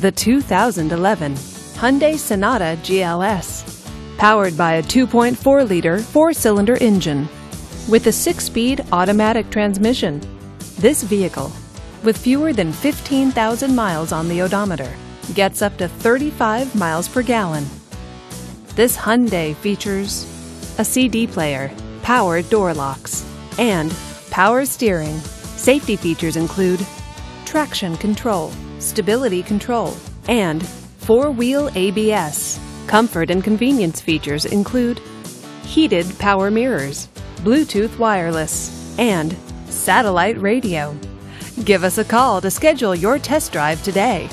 The 2011 Hyundai Sonata GLS. Powered by a 2.4-liter four-cylinder engine with a 6-speed automatic transmission. This vehicle, with fewer than 15,000 miles on the odometer, gets up to 35 miles per gallon. This Hyundai features a CD player, power door locks, and power steering. Safety features include traction control, stability control, and four-wheel ABS. Comfort and convenience features include heated power mirrors, Bluetooth wireless, and satellite radio. Give us a call to schedule your test drive today.